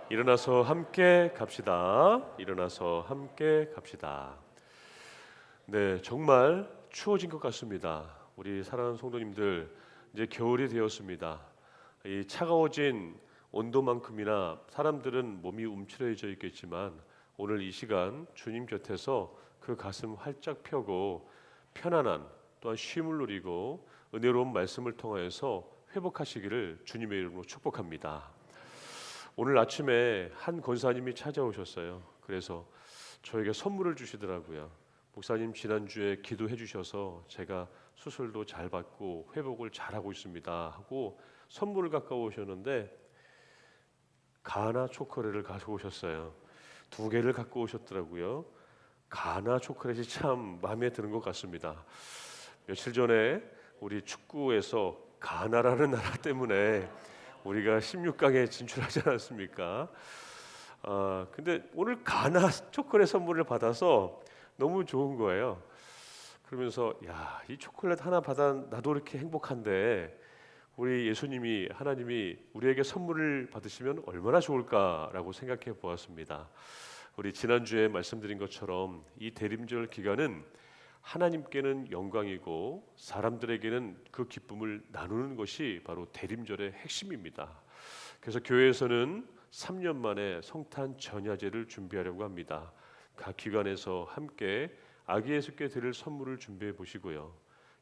일어나서 함께 갑시다. 일어나서 함께 갑시다. 네, 정말 추워진 것 같습니다. 우리 사랑하는 성도님들, 이제 겨울이 되었습니다. 이 차가워진 온도만큼이나 사람들은 몸이 움츠러져 있겠지만 오늘 이 시간 주님 곁에서 그 가슴 활짝 펴고 편안한 또한 쉼을 누리고 은혜로운 말씀을 통하여서 회복하시기를 주님의 이름으로 축복합니다. 오늘 아침에 한 권사님이 찾아오셨어요. 그래서 저에게 선물을 주시더라고요. 목사님 지난주에 기도해 주셔서 제가 수술도 잘 받고 회복을 잘하고 있습니다 하고 선물을 갖고 오셨는데 가나 초콜릿을 가지고 오셨어요. 2개를 갖고 오셨더라고요. 가나 초콜릿이 참 마음에 드는 것 같습니다. 며칠 전에 우리 축구에서 가나라는 나라 때문에 우리가 16강에 진출하지 않았습니까? 근데 오늘 가나 초콜릿 선물을 받아서 너무 좋은 거예요. 그러면서 야, 이 초콜릿 하나 받아 나도 이렇게 행복한데 우리 예수님이 하나님이 우리에게 선물을 받으시면 얼마나 좋을까라고 생각해 보았습니다. 우리 지난주에 말씀드린 것처럼 이 대림절 기간은 하나님께는 영광이고 사람들에게는 그 기쁨을 나누는 것이 바로 대림절의 핵심입니다. 그래서 교회에서는 3년 만에 성탄 전야제를 준비하려고 합니다. 각 기관에서 함께 아기 예수께 드릴 선물을 준비해 보시고요.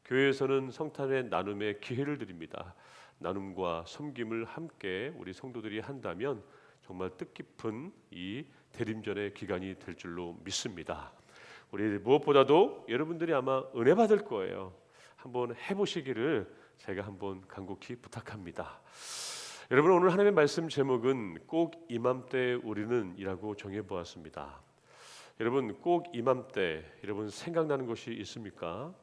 교회에서는 성탄의 나눔의 기회를 드립니다. 나눔과 섬김을 함께 우리 성도들이 한다면 정말 뜻깊은 이 대림절의 기간이 될 줄로 믿습니다. 우리 무엇보다도 여러분들이 아마 은혜 받을 거예요. 한번 해보시기를 제가 한번 간곡히 부탁합니다. 여러분, 오늘 하나님의 말씀 제목은 꼭 이맘때 우리는 이라고 정해보았습니다. 여러분, 꼭 이맘때 여러분 생각나는 것이 있습니까?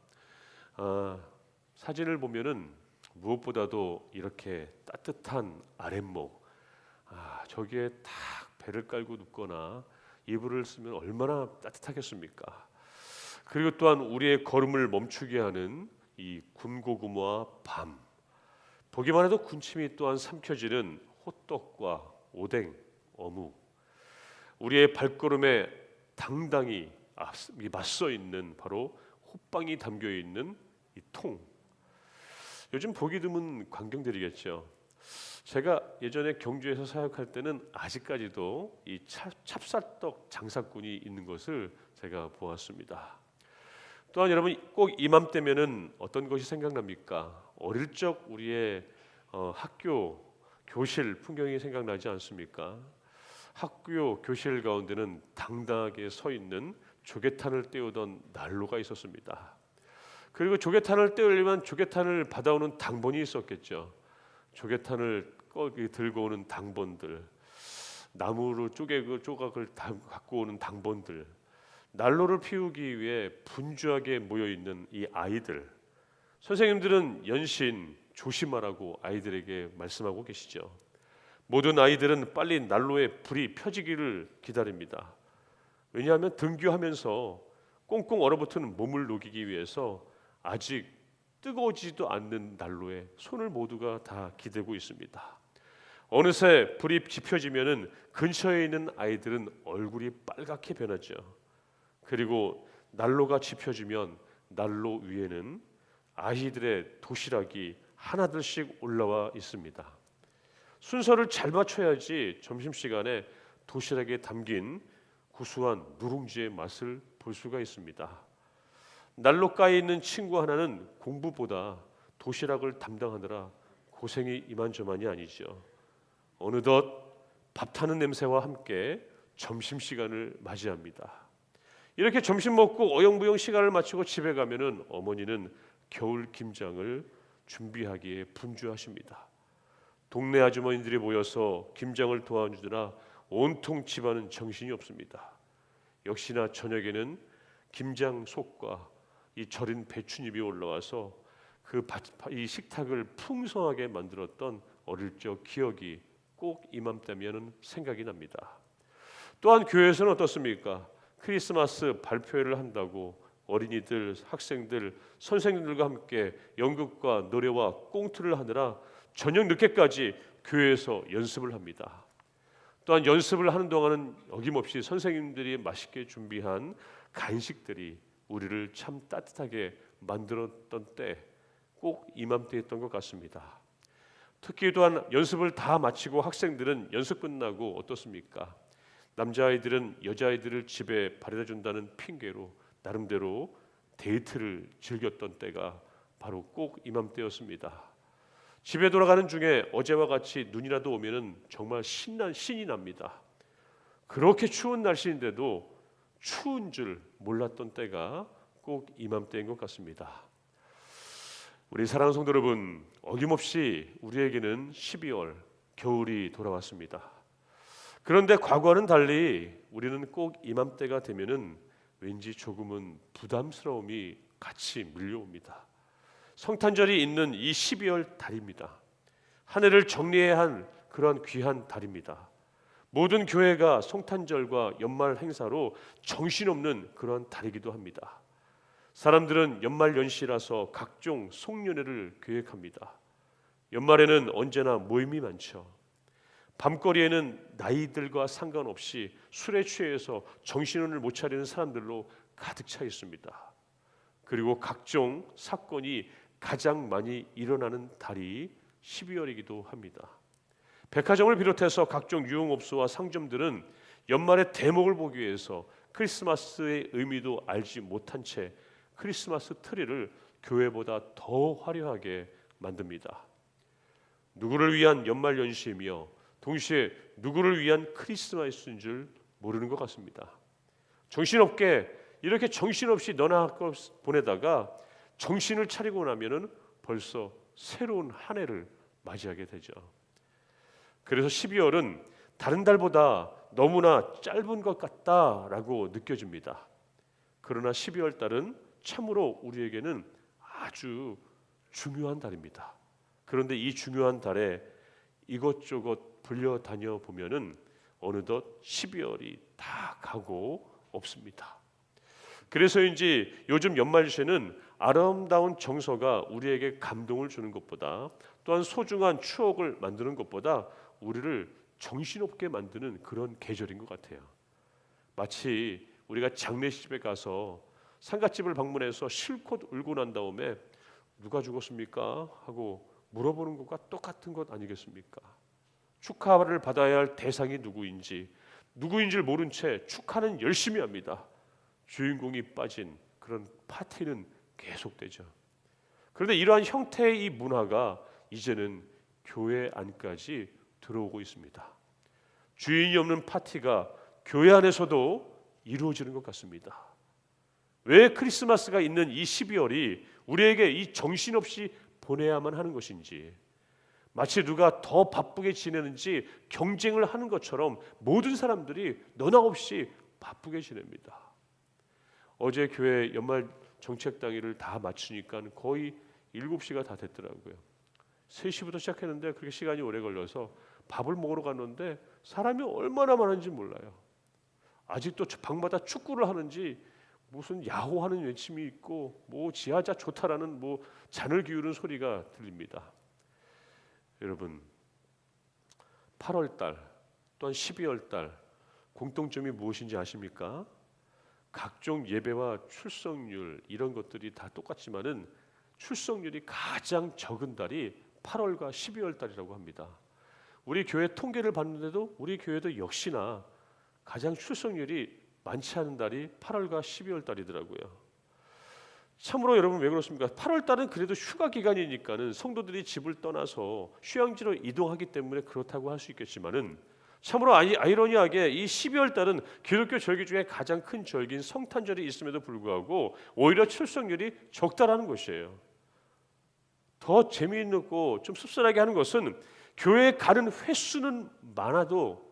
사진을 보면은 무엇보다도 이렇게 따뜻한 아랫목, 저기에 딱 배를 깔고 눕거나 이불을 쓰면 얼마나 따뜻하겠습니까? 그리고 또한 우리의 걸음을 멈추게 하는 이 군고구마와 밤, 보기만 해도 군침이 또한 삼켜지는 호떡과 오뎅, 어묵, 우리의 발걸음에 당당히 맞서 있는 바로 호빵이 담겨 있는 이 통. 요즘 보기 드문 광경들이겠죠. 제가 예전에 경주에서 사역할 때는 아직까지도 이 찹쌀떡 장사꾼이 있는 것을 제가 보았습니다. 또한 여러분, 꼭 이맘때면은 어떤 것이 생각납니까? 어릴 적 우리의 학교 교실 풍경이 생각나지 않습니까? 학교 교실 가운데는 당당하게 서 있는 조개탄을 떼우던 난로가 있었습니다. 그리고 조개탄을 떼우려면 조개탄을 받아오는 당번이 있었겠죠. 조개탄을 들고 오는 당번들, 나무로 조각을 갖고 오는 당번들, 난로를 피우기 위해 분주하게 모여 있는 이 아이들. 선생님들은 연신 조심하라고 아이들에게 말씀하고 계시죠. 모든 아이들은 빨리 난로에 불이 펴지기를 기다립니다. 왜냐하면 등교하면서 꽁꽁 얼어붙은 몸을 녹이기 위해서 아직 뜨거워지지도 않는 난로에 손을 모두가 다 기대고 있습니다. 어느새 불이 지펴지면은 근처에 있는 아이들은 얼굴이 빨갛게 변하죠. 그리고 난로가 지펴지면 난로 위에는 아이들의 도시락이 하나둘씩 올라와 있습니다. 순서를 잘 맞춰야지 점심시간에 도시락에 담긴 구수한 누룽지의 맛을 볼 수가 있습니다. 난로가에 있는 친구 하나는 공부보다 도시락을 담당하느라 고생이 이만저만이 아니죠. 어느덧 밥 타는 냄새와 함께 점심시간을 맞이합니다. 이렇게 점심 먹고 어영부영 시간을 마치고 집에 가면은 어머니는 겨울 김장을 준비하기에 분주하십니다. 동네 아주머니들이 모여서 김장을 도와주느라 온통 집안은 정신이 없습니다. 역시나 저녁에는 김장 속과 이 절인 배춧잎이 올라와서 이 식탁을 풍성하게 만들었던 어릴 적 기억이 꼭 이맘때면은 생각이 납니다. 또한 교회에서는 어떻습니까? 크리스마스 발표회를 한다고 어린이들, 학생들, 선생님들과 함께 연극과 노래와 꽁트를 하느라 저녁 늦게까지 교회에서 연습을 합니다. 또한 연습을 하는 동안은 어김없이 선생님들이 맛있게 준비한 간식들이 우리를 참 따뜻하게 만들었던 때, 꼭 이맘때였던 것 같습니다. 특히 또한 연습을 다 마치고 학생들은 연습 끝나고 어떻습니까? 남자아이들은 여자아이들을 집에 바래다 준다는 핑계로 나름대로 데이트를 즐겼던 때가 바로 꼭 이맘때였습니다. 집에 돌아가는 중에 어제와 같이 눈이라도 오면은 정말 신이 납니다. 그렇게 추운 날씨인데도 추운 줄 몰랐던 때가 꼭 이맘때인 것 같습니다. 우리 사랑하는 성도 여러분, 어김없이 우리에게는 12월 겨울이 돌아왔습니다. 그런데 과거와는 달리 우리는 꼭 이맘때가 되면은 왠지 조금은 부담스러움이 같이 밀려옵니다. 성탄절이 있는 이 12월 달입니다. 한 해를 정리해야 한 그러한 귀한 달입니다. 모든 교회가 성탄절과 연말 행사로 정신없는 그러한 달이기도 합니다. 사람들은 연말연시라서 각종 송년회를 계획합니다. 연말에는 언제나 모임이 많죠. 밤거리에는 나이들과 상관없이 술에 취해서 정신을 못 차리는 사람들로 가득 차 있습니다. 그리고 각종 사건이 가장 많이 일어나는 달이 12월이기도 합니다. 백화점을 비롯해서 각종 유흥업소와 상점들은 연말의 대목을 보기 위해서 크리스마스의 의미도 알지 못한 채 크리스마스 트리를 교회보다 더 화려하게 만듭니다. 누구를 위한 연말연시이며 동시에 누구를 위한 크리스마스인 줄 모르는 것 같습니다. 정신없게 이렇게 정신없이 너나 보내다가 정신을 차리고 나면은 벌써 새로운 한 해를 맞이하게 되죠. 그래서 12월은 다른 달보다 너무나 짧은 것 같다라고 느껴집니다. 그러나 12월 달은 참으로 우리에게는 아주 중요한 달입니다. 그런데 이 중요한 달에 이것저것 불려다녀 보면은 어느덧 12월이 다 가고 없습니다. 그래서인지 요즘 연말연시는 아름다운 정서가 우리에게 감동을 주는 것보다, 또한 소중한 추억을 만드는 것보다 우리를 정신없게 만드는 그런 계절인 것 같아요. 마치 우리가 장례식집에 가서 상갓집을 방문해서 실컷 울고 난 다음에 누가 죽었습니까? 하고 물어보는 것과 똑같은 것 아니겠습니까? 축하를 받아야 할 대상이 누구인지를 모른 채 축하는 열심히 합니다. 주인공이 빠진 그런 파티는 계속되죠. 그런데 이러한 형태의 이 문화가 이제는 교회 안까지 들어오고 있습니다. 주인이 없는 파티가 교회 안에서도 이루어지는 것 같습니다. 왜 크리스마스가 있는 이 12월이 우리에게 이 정신없이 보내야만 하는 것인지, 마치 누가 더 바쁘게 지내는지 경쟁을 하는 것처럼 모든 사람들이 너나 없이 바쁘게 지냅니다. 어제 교회 연말 정책당일을 다 마치니까 거의 7시가 다 됐더라고요. 3시부터 시작했는데 그렇게 시간이 오래 걸려서 밥을 먹으러 갔는데 사람이 얼마나 많은지 몰라요. 아직도 방마다 축구를 하는지 무슨 야호하는 외침이 있고 뭐 지하자 좋다라는 뭐 잔을 기울이는 소리가 들립니다. 여러분, 8월 달 또한 12월 달 공통점이 무엇인지 아십니까? 각종 예배와 출석률 이런 것들이 다 똑같지만은 출석률이 가장 적은 달이 8월과 12월 달이라고 합니다. 우리 교회 통계를 봤는데도 우리 교회도 역시나 가장 출석률이 많지 않은 달이 8월과 12월 달이더라고요. 참으로 여러분 왜 그렇습니까? 8월 달은 그래도 휴가 기간이니까는 성도들이 집을 떠나서 휴양지로 이동하기 때문에 그렇다고 할 수 있겠지만은 참으로 아이러니하게 이 12월 달은 기독교 절기 중에 가장 큰 절기인 성탄절이 있음에도 불구하고 오히려 출석률이 적다라는 것이에요. 더 재미있고 좀 씁쓸하게 하는 것은 교회에 가는 횟수는 많아도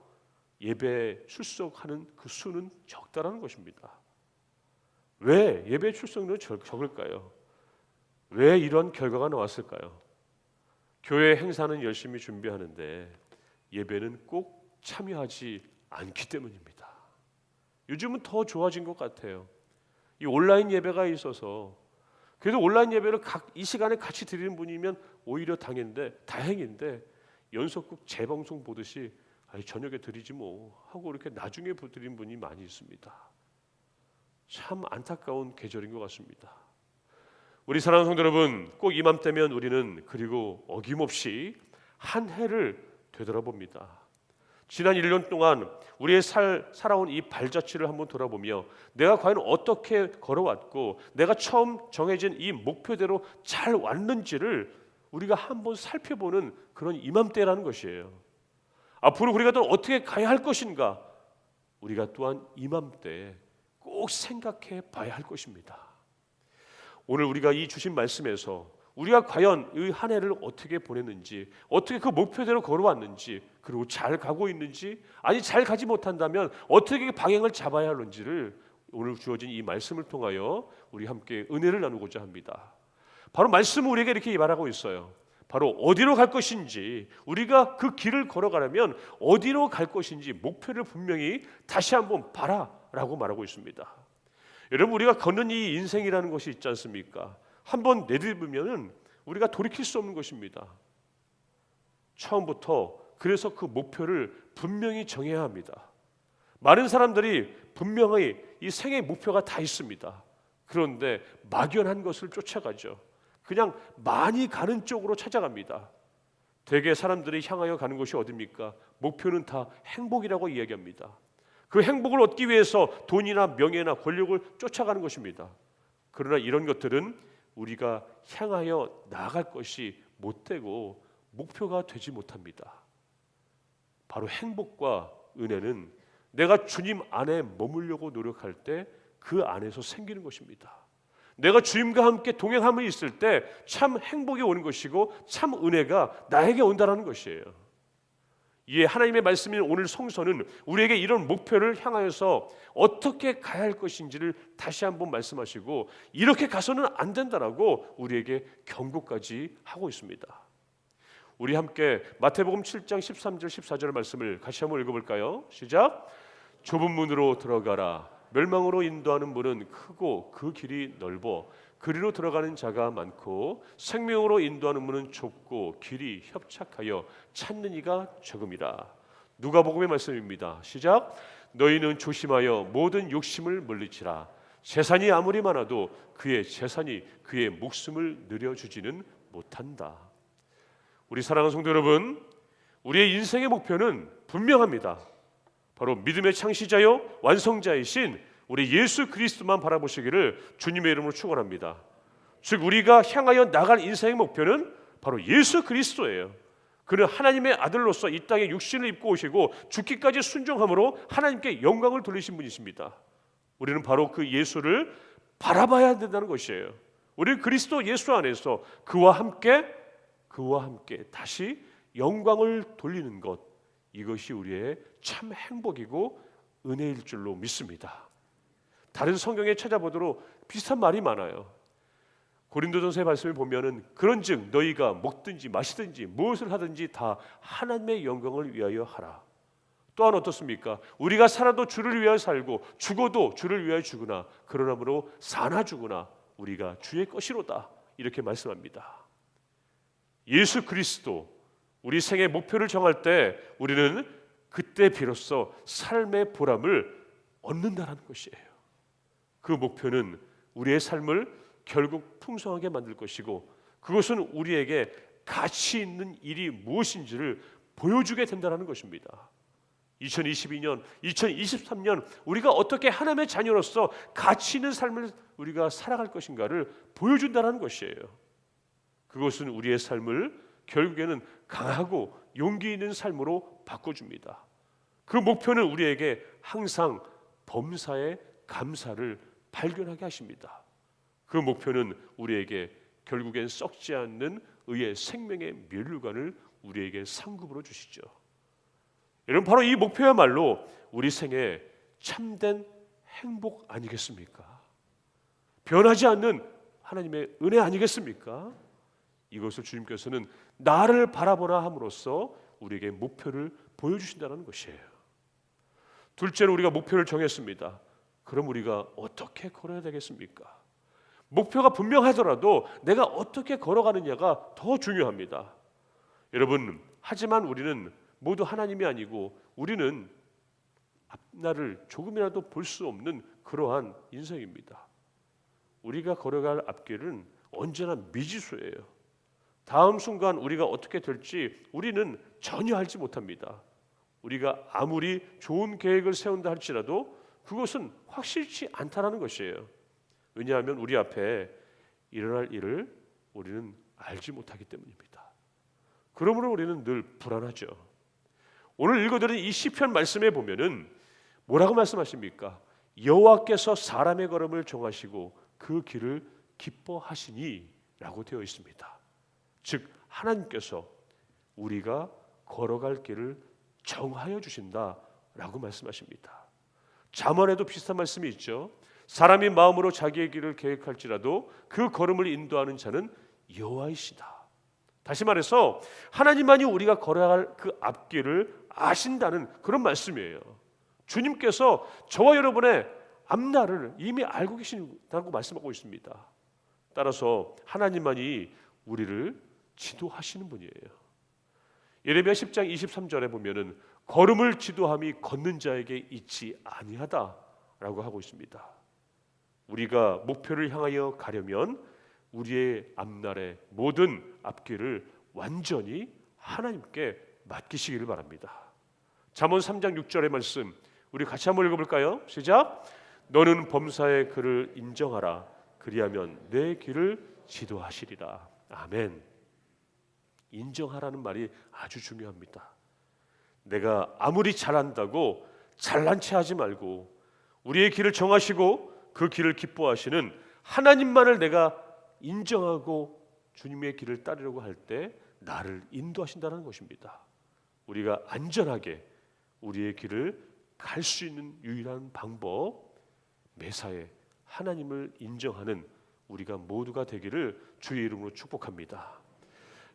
예배에 출석하는 그 수는 적다라는 것입니다. 왜 예배 출석률은 적을까요? 왜 이런 결과가 나왔을까요? 교회 행사는 열심히 준비하는데 예배는 꼭 참여하지 않기 때문입니다. 요즘은 더 좋아진 것 같아요. 이 온라인 예배가 있어서 그래도 온라인 예배를 이 시간에 같이 드리는 분이면 오히려 다행인데 연속극 재방송 보듯이 아니 저녁에 드리지 뭐 하고 이렇게 나중에 드린 분이 많이 있습니다. 참 안타까운 계절인 것 같습니다. 우리 사랑하는 성도 여러분, 꼭 이맘때면 우리는 그리고 어김없이 한 해를 되돌아봅니다. 지난 1년 동안 우리의 살아온 이 발자취를 한번 돌아보며 내가 과연 어떻게 걸어왔고 내가 처음 정해진 이 목표대로 잘 왔는지를 우리가 한번 살펴보는 그런 이맘때라는 것이에요. 앞으로 우리가 또 어떻게 가야 할 것인가, 우리가 또한 이맘때 꼭 생각해 봐야 할 것입니다. 오늘 우리가 이 주신 말씀에서 우리가 과연 이 한 해를 어떻게 보냈는지, 어떻게 그 목표대로 걸어왔는지, 그리고 잘 가고 있는지, 아니 잘 가지 못한다면 어떻게 방향을 잡아야 하는지를 오늘 주어진 이 말씀을 통하여 우리 함께 은혜를 나누고자 합니다. 바로 말씀은 우리에게 이렇게 말하고 있어요. 바로 어디로 갈 것인지, 우리가 그 길을 걸어가려면 어디로 갈 것인지 목표를 분명히 다시 한번 봐라라고 말하고 있습니다. 여러분, 우리가 걷는 이 인생이라는 것이 있지 않습니까? 한번 내딛으면은 우리가 돌이킬 수 없는 것입니다. 처음부터 그래서 그 목표를 분명히 정해야 합니다. 많은 사람들이 분명히 이 생의 목표가 다 있습니다. 그런데 막연한 것을 쫓아가죠. 그냥 많이 가는 쪽으로 찾아갑니다. 대개 사람들이 향하여 가는 곳이 어디입니까? 목표는 다 행복이라고 이야기합니다. 그 행복을 얻기 위해서 돈이나 명예나 권력을 쫓아가는 것입니다. 그러나 이런 것들은 우리가 향하여 나아갈 것이 못되고 목표가 되지 못합니다. 바로 행복과 은혜는 내가 주님 안에 머물려고 노력할 때 그 안에서 생기는 것입니다. 내가 주님과 함께 동행함이 있을 때 참 행복이 오는 것이고 참 은혜가 나에게 온다는 것이에요. 이에 하나님의 말씀인 오늘 성서는 우리에게 이런 목표를 향하여서 어떻게 가야 할 것인지를 다시 한번 말씀하시고 이렇게 가서는 안 된다라고 우리에게 경고까지 하고 있습니다. 우리 함께 마태복음 7장 13절 14절 말씀을 같이 한번 읽어볼까요? 시작. 좁은 문으로 들어가라. 멸망으로 인도하는 문은 크고 그 길이 넓어 그리로 들어가는 자가 많고 생명으로 인도하는 문은 좁고 길이 협착하여 찾는 이가 적음이라. 누가복음의 말씀입니다. 시작. 너희는 조심하여 모든 욕심을 물리치라. 재산이 아무리 많아도 그의 재산이 그의 목숨을 늘려주지는 못한다. 우리 사랑하는 성도 여러분, 우리의 인생의 목표는 분명합니다. 바로 믿음의 창시자요 완성자이신 우리 예수 그리스도만 바라보시기를 주님의 이름으로 축원합니다. 즉 우리가 향하여 나갈 인생의 목표는 바로 예수 그리스도예요. 그는 하나님의 아들로서 이 땅에 육신을 입고 오시고 죽기까지 순종함으로 하나님께 영광을 돌리신 분이십니다. 우리는 바로 그 예수를 바라봐야 된다는 것이에요. 우리는 그리스도 예수 안에서 그와 함께 다시 영광을 돌리는 것, 이것이 우리의 참 행복이고 은혜일 줄로 믿습니다. 다른 성경에 찾아보도록 비슷한 말이 많아요. 고린도전서의 말씀을 보면은 그런즉 너희가 먹든지 마시든지 무엇을 하든지 다 하나님의 영광을 위하여 하라. 또한 어떻습니까? 우리가 살아도 주를 위하여 살고 죽어도 주를 위하여 죽으나 그러므로 사나 죽으나 우리가 주의 것이로다. 이렇게 말씀합니다. 예수 그리스도, 우리 생의 목표를 정할 때 우리는 그때 비로소 삶의 보람을 얻는다는 것이에요. 그 목표는 우리의 삶을 결국 풍성하게 만들 것이고 그것은 우리에게 가치 있는 일이 무엇인지를 보여주게 된다는 것입니다. 2022년, 2023년 우리가 어떻게 하나님의 자녀로서 가치 있는 삶을 우리가 살아갈 것인가를 보여준다는 것이에요. 그것은 우리의 삶을 결국에는 강하고 용기 있는 삶으로 바꿔줍니다. 그 목표는 우리에게 항상 범사의 감사를 발견하게 하십니다. 그 목표는 우리에게 결국엔 썩지 않는 의의 생명의 면류관을 우리에게 상급으로 주시죠. 여러분, 바로 이 목표야말로 우리 생에 참된 행복 아니겠습니까? 변하지 않는 하나님의 은혜 아니겠습니까? 이것을 주님께서는 나를 바라보라 함으로써 우리에게 목표를 보여주신다는 것이에요. 둘째로 우리가 목표를 정했습니다. 그럼 우리가 어떻게 걸어야 되겠습니까? 목표가 분명하더라도 내가 어떻게 걸어가느냐가 더 중요합니다. 여러분, 하지만 우리는 모두 하나님이 아니고 우리는 앞날을 조금이라도 볼 수 없는 그러한 인생입니다. 우리가 걸어갈 앞길은 언제나 미지수예요. 다음 순간 우리가 어떻게 될지 우리는 전혀 알지 못합니다. 우리가 아무리 좋은 계획을 세운다 할지라도 그것은 확실치 않다라는 것이에요. 왜냐하면 우리 앞에 일어날 일을 우리는 알지 못하기 때문입니다. 그러므로 우리는 늘 불안하죠. 오늘 읽어드린 이 시편 말씀에 보면은 뭐라고 말씀하십니까? 여호와께서 사람의 걸음을 정하시고 그 길을 기뻐하시니 라고 되어 있습니다. 즉 하나님께서 우리가 걸어갈 길을 정하여 주신다라고 말씀하십니다. 잠언에도 비슷한 말씀이 있죠. 사람이 마음으로 자기의 길을 계획할지라도 그 걸음을 인도하는 자는 여호와이시다. 다시 말해서 하나님만이 우리가 걸어갈 그 앞길을 아신다는 그런 말씀이에요. 주님께서 저와 여러분의 앞날을 이미 알고 계신다고 말씀하고 있습니다. 따라서 하나님만이 우리를 지도하시는 분이에요. 예레미야 10장 23절에 보면은 걸음을 지도함이 걷는 자에게 있지 아니하다라고 하고 있습니다. 우리가 목표를 향하여 가려면 우리의 앞날의 모든 앞길을 완전히 하나님께 맡기시기를 바랍니다. 잠언 3장 6절의 말씀 우리 같이 한번 읽어볼까요? 시작. 너는 범사의 그를 인정하라. 그리하면 내 길을 지도하시리라. 아멘. 인정하라는 말이 아주 중요합니다. 내가 아무리 잘한다고 잘난 체 하지 말고 우리의 길을 정하시고 그 길을 기뻐하시는 하나님만을 내가 인정하고 주님의 길을 따르려고 할 때 나를 인도하신다는 것입니다. 우리가 안전하게 우리의 길을 갈 수 있는 유일한 방법, 매사에 하나님을 인정하는 우리가 모두가 되기를 주의 이름으로 축복합니다.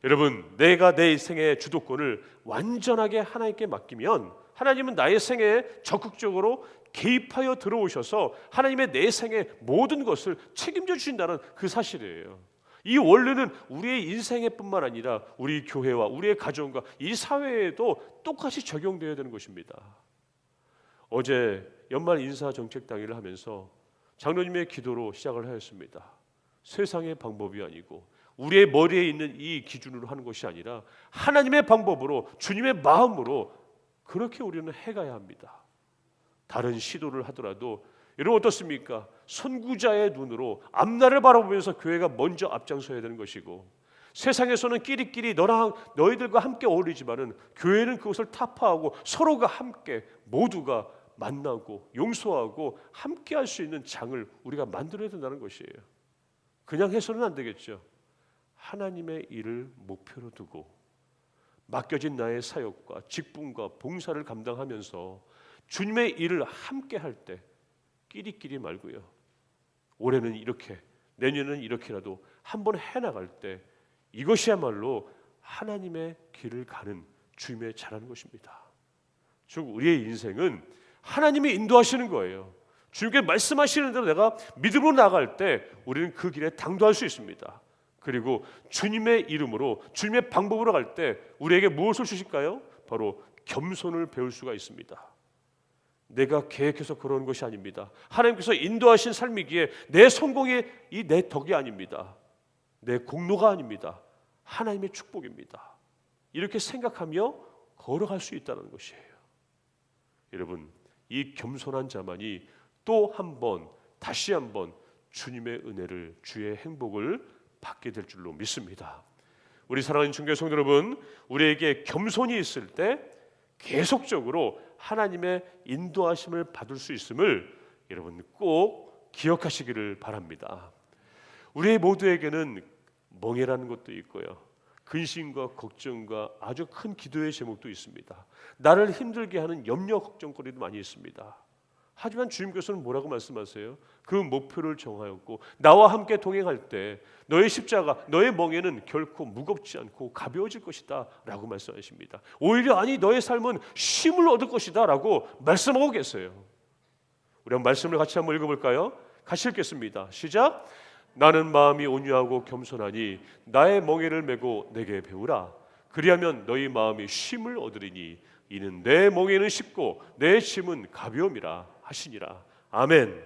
여러분, 내가 내 생의 주도권을 완전하게 하나님께 맡기면 하나님은 나의 생에 적극적으로 개입하여 들어오셔서 하나님의 내 생의 모든 것을 책임져 주신다는 그 사실이에요. 이 원리는 우리의 인생에 뿐만 아니라 우리 교회와 우리의 가정과 이 사회에도 똑같이 적용되어야 되는 것입니다. 어제 연말 인사정책 당일을 하면서 장로님의 기도로 시작을 하였습니다. 세상의 방법이 아니고 우리의 머리에 있는 이 기준으로 하는 것이 아니라 하나님의 방법으로 주님의 마음으로 그렇게 우리는 해가야 합니다. 다른 시도를 하더라도 여러분 어떻습니까? 선구자의 눈으로 앞날을 바라보면서 교회가 먼저 앞장서야 되는 것이고 세상에서는 끼리끼리 너희들과 함께 어울리지만은 교회는 그것을 타파하고 서로가 함께 모두가 만나고 용서하고 함께 할 수 있는 장을 우리가 만들어야 된다는 것이에요. 그냥 해서는 안 되겠죠. 하나님의 일을 목표로 두고 맡겨진 나의 사역과 직분과 봉사를 감당하면서 주님의 일을 함께 할 때 끼리끼리 말고요. 올해는 이렇게 내년은 이렇게라도 한번 해나갈 때 이것이야말로 하나님의 길을 가는 주님의 잘하는 것입니다. 즉 우리의 인생은 하나님이 인도하시는 거예요. 주님께 말씀하시는 대로 내가 믿음으로 나갈 때 우리는 그 길에 당도할 수 있습니다. 그리고 주님의 이름으로 주님의 방법으로 갈 때 우리에게 무엇을 주실까요? 바로 겸손을 배울 수가 있습니다. 내가 계획해서 그러는 것이 아닙니다. 하나님께서 인도하신 삶이기에 내 성공이 내 덕이 아닙니다. 내 공로가 아닙니다. 하나님의 축복입니다. 이렇게 생각하며 걸어갈 수 있다는 것이에요. 여러분, 이 겸손한 자만이 또 한 번 다시 한번 주님의 은혜를 주의 행복을 받게 될 줄로 믿습니다. 우리 사랑하는 중교회 성도 여러분, 우리에게 겸손이 있을 때 계속적으로 하나님의 인도하심을 받을 수 있음을 여러분 꼭 기억하시기를 바랍니다. 우리 모두에게는 멍해라는 것도 있고요, 근심과 걱정과 아주 큰 기도의 제목도 있습니다. 나를 힘들게 하는 염려 걱정거리도 많이 있습니다. 하지만 주님께서는 뭐라고 말씀하세요? 그 목표를 정하였고 나와 함께 동행할 때 너의 십자가, 너의 멍에는 결코 무겁지 않고 가벼워질 것이다 라고 말씀하십니다. 오히려 아니 너의 삶은 쉼을 얻을 것이다 라고 말씀하고 계세요. 우리 한번 말씀을 같이 한번 읽어볼까요? 같이 읽겠습니다. 시작. 나는 마음이 온유하고 겸손하니 나의 멍에를 메고 내게 배우라. 그리하면 너희 마음이 쉼을 얻으리니 이는 내 멍에는 쉽고 내 짐은 가벼움이라 하시니라. 아멘.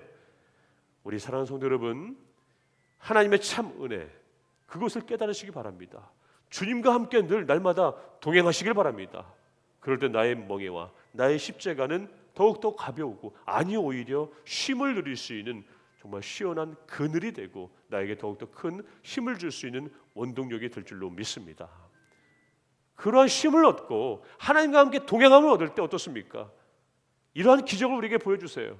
우리 사랑하는 성도 여러분, 하나님의 참 은혜, 그것을 깨달으시기 바랍니다. 주님과 함께 늘 날마다 동행하시길 바랍니다. 그럴 때 나의 멍에와 나의 십자가는 더욱더 가벼우고, 아니 오히려 쉼을 누릴 수 있는 정말 시원한 그늘이 되고 나에게 더욱더 큰 힘을 줄 수 있는 원동력이 될 줄로 믿습니다. 그러한 쉼을 얻고 하나님과 함께 동행함을 얻을 때 어떻습니까? 이러한 기적을 우리에게 보여주세요.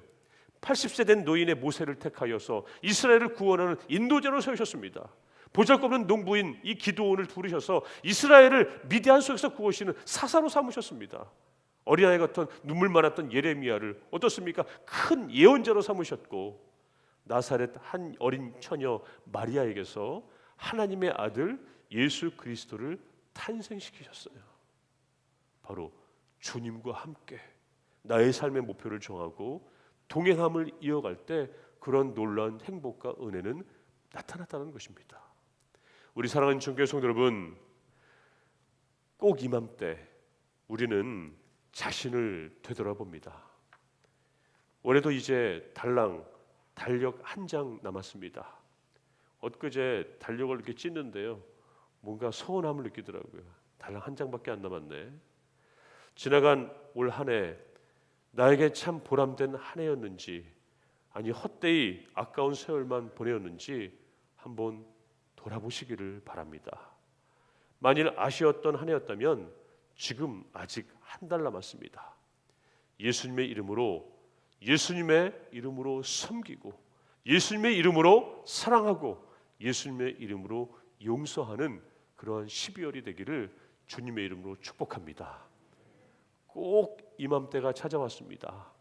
80세 된 노인의 모세를 택하여서 이스라엘을 구원하는 인도자로 세우셨습니다. 보잘것없는 농부인 이 기드온을 부르셔서 이스라엘을 미디안 속에서 구하시는 사사로 삼으셨습니다. 어린아이 같은 눈물 많았던 예레미야를 어떻습니까? 큰 예언자로 삼으셨고, 나사렛 한 어린 처녀 마리아에게서 하나님의 아들 예수 그리스도를 탄생시키셨어요. 바로 주님과 함께 나의 삶의 목표를 정하고 동행함을 이어갈 때 그런 놀라운 행복과 은혜는 나타났다는 것입니다. 우리 사랑하는 전교회 성도 여러분, 꼭 이맘때 우리는 자신을 되돌아봅니다. 올해도 이제 달랑 달력 한 장 남았습니다. 엊그제 달력을 이렇게 찢는데요, 뭔가 서운함을 느끼더라고요. 달랑 한 장밖에 안 남았네. 지나간 올 한 해 나에게 참 보람된 한 해였는지, 아니 헛되이 아까운 세월만 보내었는지 한번 돌아보시기를 바랍니다. 만일 아쉬웠던 한 해였다면 지금 아직 한 달 남았습니다. 예수님의 이름으로 섬기고, 예수님의 이름으로 사랑하고, 예수님의 이름으로 용서하는 그러한 12월이 되기를 주님의 이름으로 축복합니다. 꼭 이맘때가 찾아왔습니다.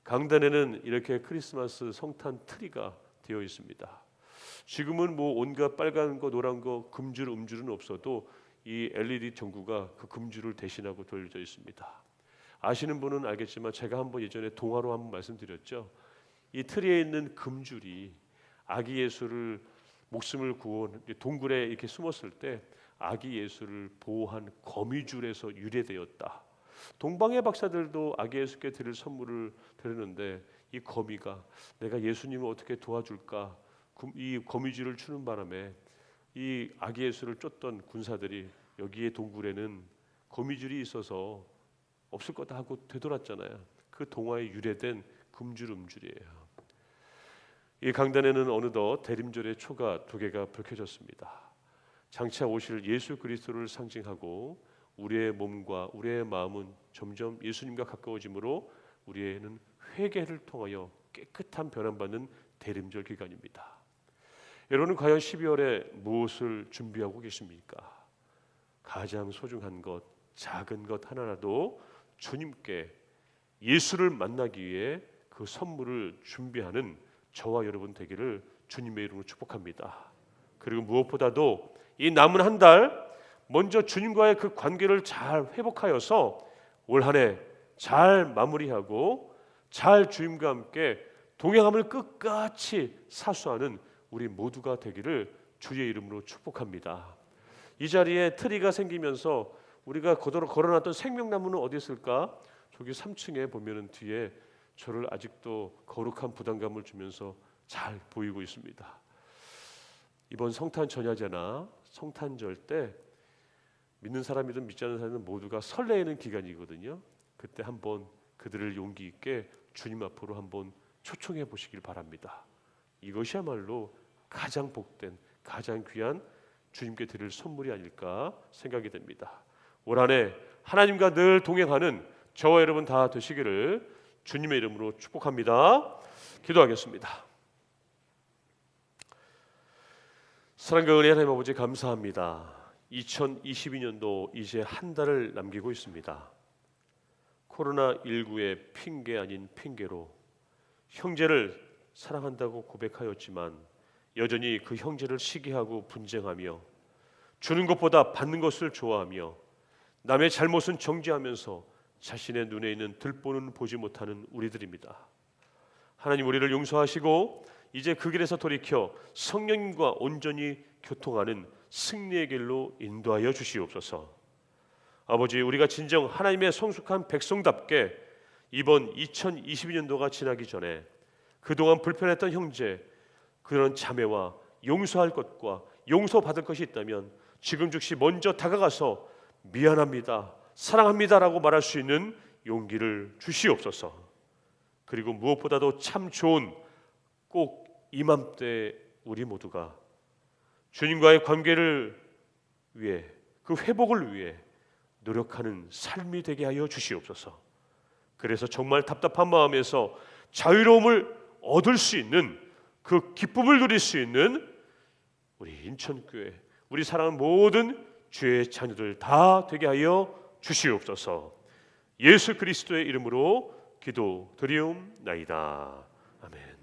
강단에는 이렇게 크리스마스 성탄 트리가 되어 있습니다. 지금은 뭐 온갖 빨간 거, 노란 거, 금줄, 음줄은 없어도 이 LED 전구가 그 금줄을 대신하고 돌려져 있습니다. 아시는 분은 알겠지만 제가 한번 예전에 동화로 한번 말씀드렸죠. 이 트리에 있는 금줄이 아기 예수를 목숨을 구원 동굴에 이렇게 숨었을 때 아기 예수를 보호한 거미줄에서 유래되었다. 동방의 박사들도 아기 예수께 드릴 선물을 드렸는데 이 거미가 내가 예수님을 어떻게 도와줄까, 이 거미줄을 추는 바람에 이 아기 예수를 쫓던 군사들이 여기에 동굴에는 거미줄이 있어서 없을 거다 하고 되돌았잖아요. 그 동화에 유래된 금줄 음줄이에요. 이 강단에는 어느덧 대림절의 초가 2개가 밝혀졌습니다. 장차 오실 예수 그리스도를 상징하고 우리의 몸과 우리의 마음은 점점 예수님과 가까워지므로 우리에는 회개를 통하여 깨끗한 변함받는 대림절 기간입니다. 여러분은 과연 12월에 무엇을 준비하고 계십니까? 가장 소중한 것, 작은 것 하나라도 주님께 예수를 만나기 위해 그 선물을 준비하는 저와 여러분 되기를 주님의 이름으로 축복합니다. 그리고 무엇보다도 이 남은 한 달 먼저 주님과의 그 관계를 잘 회복하여서 올 한 해 잘 마무리하고 잘 주님과 함께 동행함을 끝까지 사수하는 우리 모두가 되기를 주의 이름으로 축복합니다. 이 자리에 트리가 생기면서 우리가 걸어놨던 생명나무는 어디 있을까? 저기 3층에 보면은 뒤에 저를 아직도 거룩한 부담감을 주면서 잘 보이고 있습니다. 이번 성탄 전야제나 성탄절 때 믿는 사람이든 믿지 않는 사람이든 모두가 설레이는 기간이거든요. 그때 한번 그들을 용기 있게 주님 앞으로 한번 초청해 보시길 바랍니다. 이것이야말로 가장 복된, 가장 귀한 주님께 드릴 선물이 아닐까 생각이 됩니다. 올 한 해 하나님과 늘 동행하는 저와 여러분 다 되시기를 주님의 이름으로 축복합니다. 기도하겠습니다. 사랑과 은혜 하나님 아버지 감사합니다. 2022년도 이제 한 달을 남기고 있습니다. 코로나19의 핑계 아닌 핑계로 형제를 사랑한다고 고백하였지만 여전히 그 형제를 시기하고 분쟁하며 주는 것보다 받는 것을 좋아하며 남의 잘못은 정죄하면서 자신의 눈에 있는 들보는 보지 못하는 우리들입니다. 하나님 우리를 용서하시고 이제 그 길에서 돌이켜 성령님과 온전히 교통하는 승리의 길로 인도하여 주시옵소서. 아버지, 우리가 진정 하나님의 성숙한 백성답게 이번 2022년도가 지나기 전에 그동안 불편했던 형제, 그런 자매와 용서할 것과 용서받을 것이 있다면 지금 즉시 먼저 다가가서 미안합니다, 사랑합니다라고 말할 수 있는 용기를 주시옵소서. 그리고 무엇보다도 참 좋은 꼭 이맘때 우리 모두가 주님과의 관계를 위해, 그 회복을 위해 노력하는 삶이 되게 하여 주시옵소서. 그래서 정말 답답한 마음에서 자유로움을 얻을 수 있는, 그 기쁨을 누릴 수 있는 우리 인천교회, 우리 사랑하는 모든 주의 자녀들 다 되게 하여 주시옵소서. 예수 그리스도의 이름으로 기도드리옵나이다. 아멘.